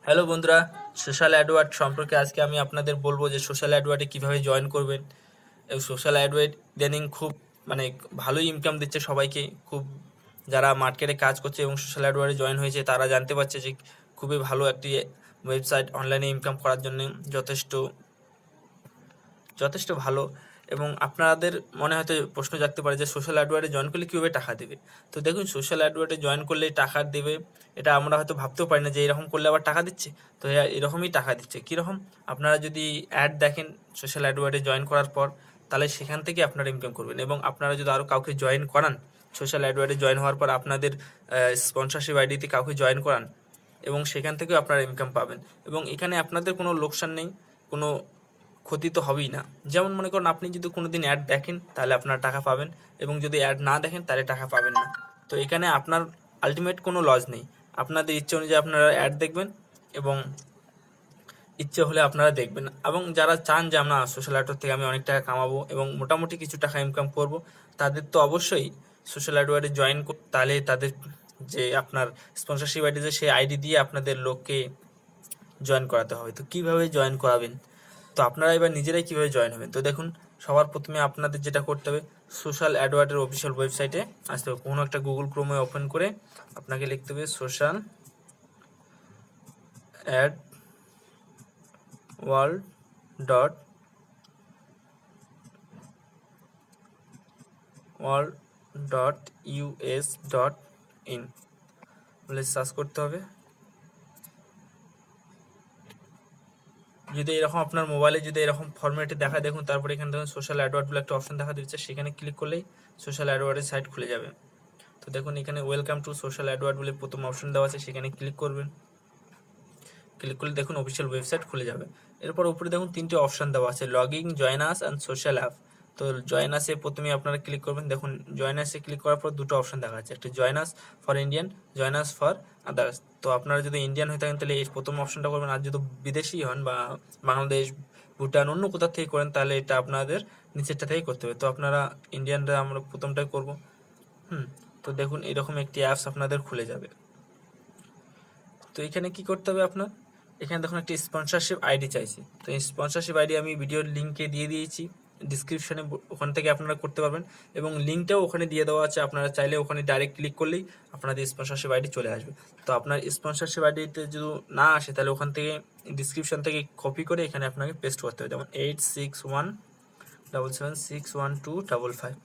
Hello বন্ধুরা, social Edward সম্পর্কে আজকে আমি আপনাদের বলবো যে সোশ্যাল অ্যাডওয়ার্ডে কীভাবে জয়েন করবেন। এই সোশ্যাল অ্যাডওয়ার্ড ইদানিং খুব ভালোই ইনকাম দিচ্ছে সবাইকে। খুব যারা মার্কেটে কাজ করছে এবং সোশ্যাল অ্যাডওয়ার্ডে জয়েন হয়েছে তারা জানতে পারছে যে খুবই ভালো একটি ওয়েবসাইট অনলাইনে ইনকাম করার জন্য যথেষ্ট যথেষ্ট ভালো। এবং আপনাদের মনে হয়তো প্রশ্ন জাগতে পারে যে সোশ্যাল অ্যাডওয়ার্ডে জয়েন করলে কীভাবে টাকা দেবে। তো দেখুন, সোশ্যাল অ্যাডওয়ার্ডে জয়েন করলে টাকা দেবে এটা আমরা হয়তো ভাবতেও পারি না যে এরকম করলে আবার টাকা দিচ্ছে। তো এরকমই টাকা দিচ্ছে। কীরকম? আপনারা যদি অ্যাড দেখেন সোশ্যাল অ্যাডওয়ার্ডে জয়েন করার পর, তাহলে সেখান থেকে আপনারা ইনকাম করবেন। এবং আপনারা যদি আরও কাউকে জয়েন করান, সোশ্যাল অ্যাডওয়ার্ডে জয়েন হওয়ার পর আপনাদের স্পন্সরশিপ আইডিতে কাউকে জয়েন করান এবং সেখান থেকেও আপনারা ইনকাম পাবেন। এবং এখানে আপনাদের কোনো লোকসান নেই, কোনো ক্ষতি তো হবেই না। যেমন মনে করুন, আপনি যদি কোনো দিন অ্যাড দেখেন তাহলে আপনারা টাকা পাবেন, এবং যদি অ্যাড না দেখেন তাহলে টাকা পাবেন না। তো এখানে আপনার আলটিমেট কোনো লস নেই। আপনাদের ইচ্ছে অনুযায়ী আপনারা অ্যাড দেখবেন এবং ইচ্ছে হলে আপনারা দেখবেন। এবং যারা চান যে আমরা সোশ্যাল অ্যাডওয়ার্ড থেকে আমি অনেক টাকা কামাবো এবং মোটামুটি কিছু টাকা ইনকাম করব, তাদের তো অবশ্যই সোশ্যাল অ্যাডওয়ার্ডে জয়েন তাহলে তাদের যে আপনার স্পন্সরশিপ আইডি যে সেই আইডি দিয়ে আপনাদের লোককে জয়েন করাতে হবে। তো কীভাবে জয়েন করাবেন, তো আপনারা এবার নিজেরাই কীভাবে জয়েন হবেন। তো দেখুন, সবার প্রথমে আপনাদের যেটা করতে হবে, সোশ্যাল অ্যাডওয়ার্ডের অফিসিয়াল ওয়েবসাইটে আসতে হবে। কোনো একটা গুগল ক্রোমে ওপেন করে আপনাকে লিখতে হবে social adworld dot world dot US dot in বলে সার্চ করতে হবে। যদি এরকম আপনার মোবাইলে যদি এরকম ফরম্যাটে দেখা, দেখুন তারপরে এখানে দেখুন সোশ্যাল অ্যাডওয়ার্ড বলে একটা অপশন দেখা দিচ্ছে, সেখানে ক্লিক করলেই সোশ্যাল অ্যাডওয়ার্ডের সাইট খুলে যাবে। তো দেখুন, এখানে ওয়েলকাম টু সোশ্যাল অ্যাডওয়ার্ড বলে প্রথম অপশন দেওয়া আছে, সেখানে ক্লিক করবেন। ক্লিক করলে দেখুন অফিসিয়াল ওয়েবসাইট খুলে যাবে। এরপর উপরে দেখুন তিনটে অপশন দেওয়া আছে, login, join us and social app. তো জয়েন আসে প্রথমে আপনারা ক্লিক করবেন। দেখুন, জয়েন আসে ক্লিক করার পর দুটো অপশন দেখা যাচ্ছে, একটা join us for Indian, join us for others. তো আপনারা যদি ইন্ডিয়ান হয়ে থাকেন তাহলে এই প্রথম অপশনটা করবেন, আর যদি বিদেশি হন বা বাংলাদেশ, ভুটান, অন্য কোথা থেকে করেন তাহলে এটা আপনাদের নিচেরটা থেকেই করতে হবে। তো আপনারা ইন্ডিয়ানরা আমরা প্রথমটাই করব। তো দেখুন, এরকম একটি অ্যাপস আপনাদের খুলে যাবে। তো এখানে কি করতে হবে আপনার, এখানে দেখুন একটি স্পন্সরশিপ আইডি চাইছে। তো এই স্পন্সরশিপ আইডি আমি ভিডিওর লিঙ্কে দিয়ে দিয়েছি ডিসক্রিপশনে, ওখান থেকে আপনারা করতে পারবেন এবং লিঙ্কটাও ওখানে দিয়ে দেওয়া আছে। আপনারা চাইলে ওখানে ডাইরেক্ট ক্লিক করলেই আপনাদের স্পন্সরশিপ আইডি চলে আসবে। তো আপনার স্পন্সরশিপ আইডিতে যদি না আসে তাহলে ওখান থেকে ডিসক্রিপশন থেকে কপি করে এখানে আপনাকে পেস্ট করতে হবে, যেমন 8617761255।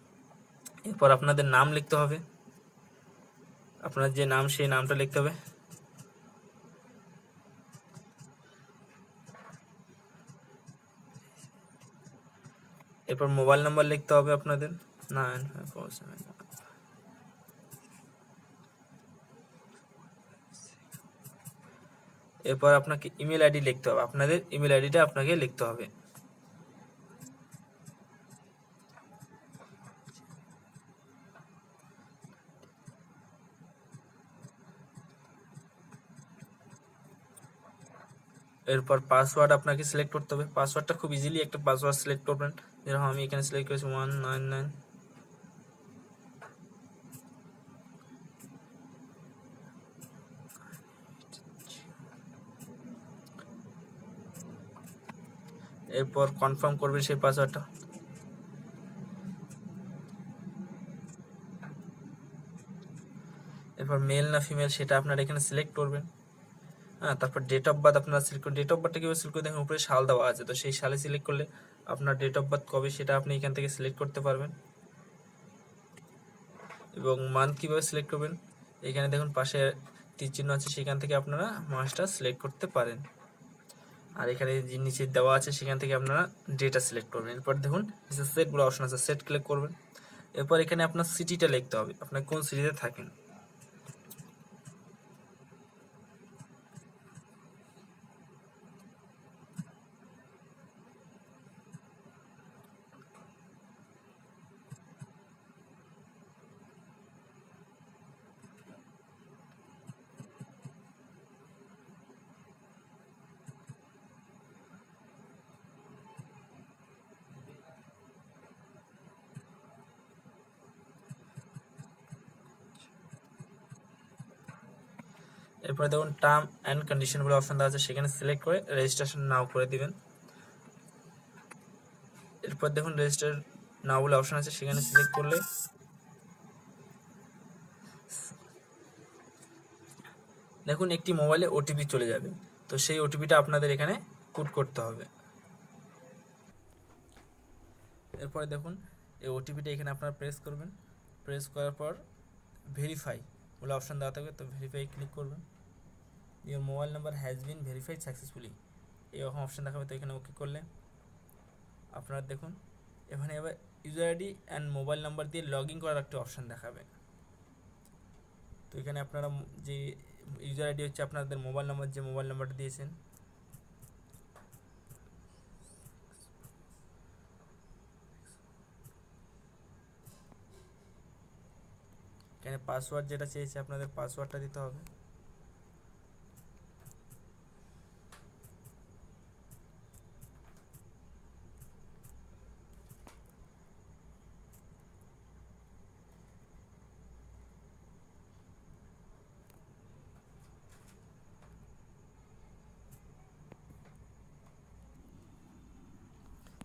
এরপর আপনাদের নাম লিখতে হবে, আপনার যে নাম সেই নামটা লিখতে হবে। এরপর মোবাইল নাম্বার লিখতে হবে আপনাদের 9547। এরপর আপনাকে ইমেল আইডি লিখতে হবে, আপনাদের ইমেল আইডিটা আপনাকে লিখতে হবে। এরপর পাসওয়ার্ড আপনাকে সিলেক্ট করতে হবে। পাসওয়ার্ডটা খুব ইজিলি একটা পাসওয়ার্ড সিলেক্ট করবেন, যেরকম আমি এখানে সিলেক্ট করেছি 199। এরপর কনফার্ম করবেন সেই পাসওয়ার্ডটা। এরপর মেল না ফিমেল সেটা আপনারা এখানে সিলেক্ট করবেন। তারপর ডেট অফ বার্থ আপনারা সিলেক্ট করুন। ডেট অফ বার্থটা কীভাবে সিলেক্ট করে, দেখুন উপরে সাল দেওয়া আছে, তো সেই সালে সিলেক্ট করলে আপনার ডেট অফ বার্থ কবে সেটা আপনি এখান থেকে সিলেক্ট করতে পারবেন। এবং মান্থ কীভাবে সিলেক্ট করবেন, এখানে দেখুন পাশে তীর চিহ্ন আছে, সেখান থেকে আপনারা মাসটা সিলেক্ট করতে পারেন। আর এখানে যে নিচে দেওয়া আছে সেখান থেকে আপনারা ডেটা সিলেক্ট করবেন। এরপর দেখুন সেট বলে অপশন আছে, সেট ক্লিক করবেন। এরপর এখানে আপনার সিটিটা লিখতে হবে, আপনার কোন সিটিতে থাকেন। এরপরে দেখুন টার্ম অ্যান্ড কন্ডিশন বলে অপশন দেওয়া আছে, সেখানে সিলেক্ট করে রেজিস্ট্রেশন নাও করে দিবেন। এরপর দেখুন রেজিস্টার নাও বলে অপশন আছে, সেখানে সিলেক্ট করলে দেখুন একটি মোবাইলে ওটিপি চলে যাবে, তো সেই ওটিপিটা আপনাদের এখানে পুট করতে হবে। এরপরে দেখুন এই ওটিপিটা এখানে আপনারা প্রেস করবেন, প্রেস করার পর ভেরিফাই বলে অপশন দেওয়া থাকবে, তো ভেরিফাই ক্লিক করবেন। Your mobile number has been verified successfully এরকম অপশন দেখাবে, তো এখানে ওকে করলে আপনারা দেখুন এখানে এবার user ID and mobile number দিয়ে লগ ইন করার একটা অপশান দেখাবে। তো এখানে আপনারা যে ইউজার আইডি হচ্ছে আপনাদের মোবাইল নাম্বার, যে মোবাইল নাম্বারটা দিয়েছেন, এখানে পাসওয়ার্ড যেটা চেয়েছে আপনাদের পাসওয়ার্ডটা দিতে হবে।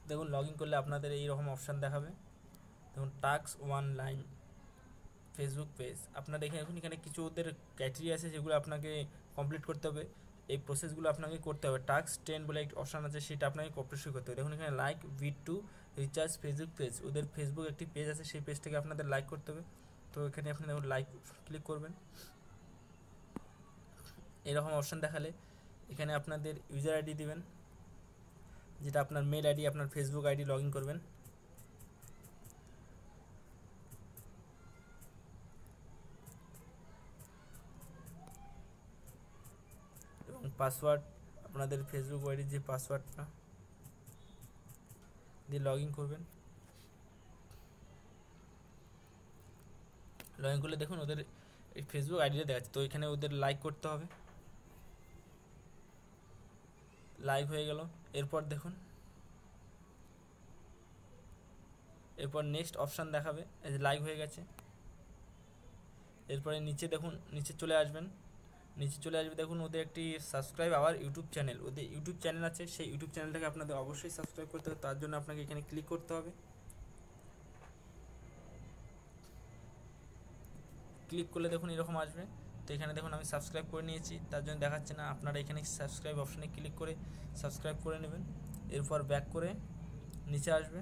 দেখুন লগ ইন করলে আপনাদের এইরকম অপশান দেখাবে। দেখুন টাস্ক 1 লাইন ফেসবুক পেজ, আপনারা দেখে এখন এখানে কিছু ওদের ক্রাইটেরিয়া আছে যেগুলো আপনাকে কমপ্লিট করতে হবে, এই প্রসেসগুলো আপনাকে করতে হবে। টাস্ক 10 বলে একটা অপশান আছে, সেটা আপনাকে কমপ্লিট করতে হবে। দেখুন এখানে like with two recharge Facebook page, ওদের ফেসবুক একটি পেজ আছে, সেই পেজটাকে আপনাদের লাইক করতে হবে। তো এখানে আপনি দেখুন লাইক ক্লিক করবেন। এরকম অপশান দেখালে এখানে আপনাদের ইউজার আইডি দিবেন, যেটা আপনার মেল আইডি, আপনার ফেসবুক আইডি লগ ইন করবেন। এবং পাসওয়ার্ড আপনাদের ফেসবুক আইডির যে পাসওয়ার্ডটা দিয়ে লগ ইন করবেন। লগ ইন করলে দেখুন ওদের এই ফেসবুক আইডিটা দেখাচ্ছে, তো এখানে ওদের লাইক করতে হবে। লাইক হয়ে গেল। এরপর দেখুন এরপর নেক্সট অপশান দেখাবে, এই যে লাইক হয়ে গেছে। এরপরে নিচে দেখুন, নিচে চলে আসবেন, নিচে চলে আসবে দেখুন ওদের একটি সাবস্ক্রাইব আওয়ার ইউটিউব চ্যানেল, ওদের ইউটিউব চ্যানেল আছে, সেই ইউটিউব চ্যানেলটাকে আপনাদের অবশ্যই সাবস্ক্রাইব করতে হবে। তার জন্য আপনাকে এখানে ক্লিক করতে হবে। ক্লিক করলে দেখুন এরকম আসবে, তো এখানে দেখুন আমি সাবস্ক্রাইব করে নিয়েছি, তার জন্য দেখাচ্ছে না। আপনারা এখানে সাবস্ক্রাইব অপশানে ক্লিক করে সাবস্ক্রাইব করে নেবেন। এরপর ব্যাক করে নিচে আসবে,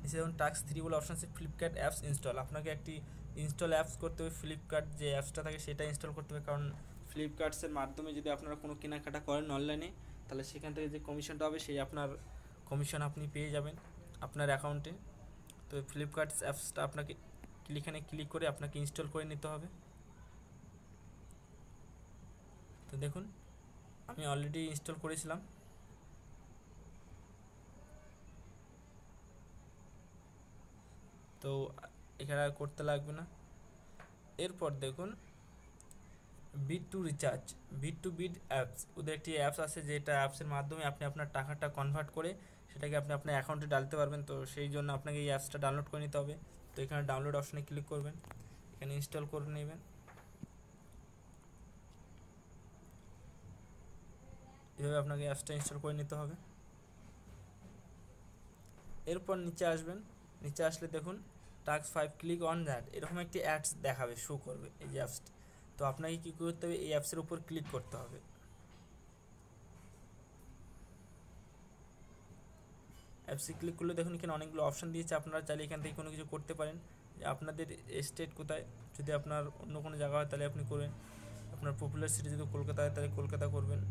নিচে দেখুন টাস্ক 3 বলে অপশান আছে, ফ্লিপকার্ট অ্যাপস ইনস্টল, আপনাকে একটি ইনস্টল অ্যাপস করতে হবে। ফ্লিপকার্ট যে অ্যাপসটা থাকে সেটা ইনস্টল করতে হবে, কারণ ফ্লিপকার্টসের মাধ্যমে যদি আপনারা কোনো কেনাকাটা করেন অনলাইনে, তাহলে সেখান থেকে যে কমিশনটা হবে সেই আপনার কমিশন আপনি পেয়ে যাবেন আপনার অ্যাকাউন্টে। তো ফ্লিপকার্ট অ্যাপসটা আপনাকে এখানে ক্লিক করে আপনাকে ইনস্টল করে নিতে হবে। তো দেখুন আমি অলরেডি ইনস্টল করেছিলাম, তো এখানে আর করতে লাগবে না। এরপর দেখুন bit to recharge, bit to bit apps, ওদের একটি অ্যাপস আছে, যেটা অ্যাপসের মাধ্যমে আপনি আপনার টাকাটা কনভার্ট করে সেটাকে আপনি আপনার অ্যাকাউন্টে ডালতে পারবেন। তো সেই জন্য আপনাকে এই অ্যাপসটা ডাউনলোড করে নিতে হবে। তো এখানে ডাউনলোড অপশানে ক্লিক করবেন, এখানে ইনস্টল করে নেবেন। এভাবে আপনাকে অ্যাপসটা ইনস্টল করে নিতে হবে। এরপর নিচে আসবেন, নিচে আসলে দেখুন টাস্ক 5 ক্লিক অন দ্যাট, এরকম একটি অ্যাডস দেখাবে, শো করবে এই যে অ্যাপসটি। তো আপনাকে কী করতে হবে, এই অ্যাপসের উপর ক্লিক করতে হবে। অ্যাপসে ক্লিক করলে দেখুন এখানে অনেকগুলো অপশান দিয়েছে, আপনারা চাইলে এখান থেকে কোনো কিছু করতে পারেন। আপনাদের স্টেট কোথায়, যদি আপনার অন্য কোনো জায়গা হয় তাহলে আপনি করবেন, আপনার পপুলার সিটি যদি কলকাতা হয় তাহলে কলকাতা করবেন।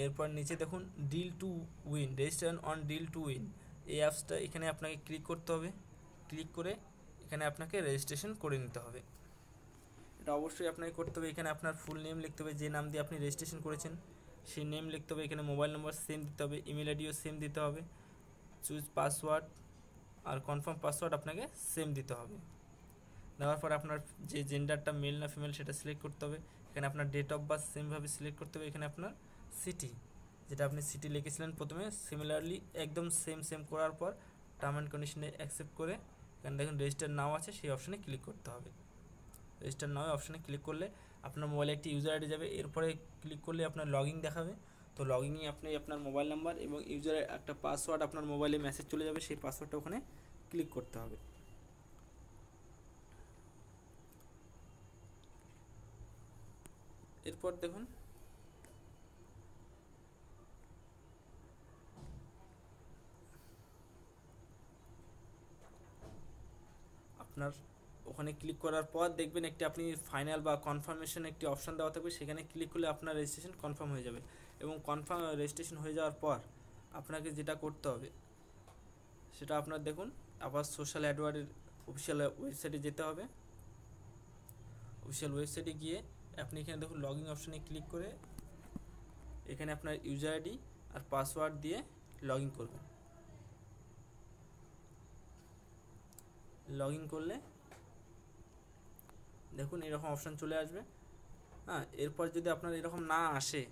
এরপর নিচে দেখুন deal to win, registration on deal to win, এই অ্যাপসটা এখানে আপনাকে ক্লিক করতে হবে। ক্লিক করে এখানে আপনাকে রেজিস্ট্রেশন করে নিতে হবে। এটা অবশ্যই আপনাকে করতে হবে। এখানে আপনার ফুল নেম লিখতে হবে, যে নাম দিয়ে আপনি রেজিস্ট্রেশন করেছেন সেই নেম লিখতে হবে। এখানে মোবাইল নম্বর সেম দিতে হবে, ইমেল আইডিও সেম দিতে হবে, চুজ পাসওয়ার্ড আর কনফার্ম পাসওয়ার্ড আপনাকে সেম দিতে হবে। দেওয়ার পর আপনার যে জেন্ডারটা মেল না ফিমেল সেটা সিলেক্ট করতে হবে। এখানে আপনার ডেট অফ বার্থ সেমভাবে সিলেক্ট করতে হবে। এখানে আপনার সিটি, যেটা আপনি সিটি লিখেছিলেন প্রথমে, সিমিলারলি একদম সেম করার পর টার্ম অ্যান্ড কন্ডিশনে অ্যাকসেপ্ট করে এখানে দেখুন রেজিস্টার নাও আছে, সেই অপশানে ক্লিক করতে হবে। রেজিস্টার নাও অপশানে ক্লিক করলে আপনার মোবাইলে একটি ইউজার আইডি যাবে, এরপরে ক্লিক করলে আপনার লগইন দেখাবে। তো লগইনে আপনি আপনার মোবাইল নাম্বার এবং ইউজারের একটা পাসওয়ার্ড আপনার মোবাইলে মেসেজ চলে যাবে, সেই পাসওয়ার্ডটা ওখানে ক্লিক করতে হবে। এরপর দেখুন আপনার ওখানে ক্লিক করার পর দেখবেন একটি আপনি ফাইনাল বা কনফার্মেশন একটি অপশান দেওয়া থাকবে, সেখানে ক্লিক করলে আপনার রেজিস্ট্রেশন কনফার্ম হয়ে যাবে। এবং কনফার্ম রেজিস্ট্রেশন হয়ে যাওয়ার পর আপনাকে যেটা করতে হবে সেটা আপনার দেখুন আবার সোশ্যাল অ্যাডওয়ার্ডের অফিসিয়াল ওয়েবসাইটে যেতে হবে। অফিসিয়াল ওয়েবসাইটে গিয়ে আপনি এখানে দেখুন লগইন অপশানে ক্লিক করে এখানে আপনার ইউজার আইডি আর পাসওয়ার্ড দিয়ে লগইন করবেন। লগইন করলে দেখুন এরকম অপশান চলে আসবে। হ্যাঁ, এরপর যদি আপনার এরকম না আসে,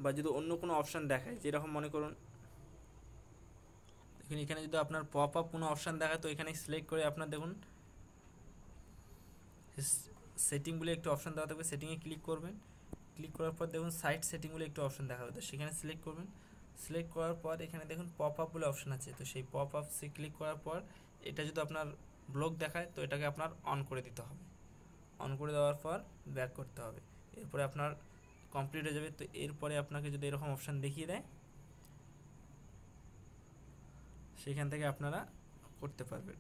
বা যদি অন্য কোনো অপশান দেখায়, যেরকম মনে করুন দেখুন এখানে যদি আপনার পপ আপ কোনো অপশান দেখায়, তো এখানে সিলেক্ট করে আপনার দেখুন সেটিং বলে একটু অপশান দেওয়া থাকবে, সেটিংয়ে ক্লিক করবেন। ক্লিক করার পর দেখুন সাইট সেটিং বলে একটু অপশান দেখাবে, তো সেখানে সিলেক্ট করবেন। সিলেক্ট করার পর এখানে দেখুন পপ আপ বলে অপশান আছে, তো সেই পপ আপ সে ক্লিক করার পর এটা যদি আপনার ব্লক দেখায়, তো এটাকে আপনার অন করে দিতে হবে। অন করে দেওয়ার পর ব্যাক করতে হবে। এরপরে আপনার কমপ্লিট হয়ে যাবে। তো এরপরে আপনাকে যদি এরকম অপশান দেখিয়ে দেয়, সেখান থেকে আপনারা করতে পারবেন।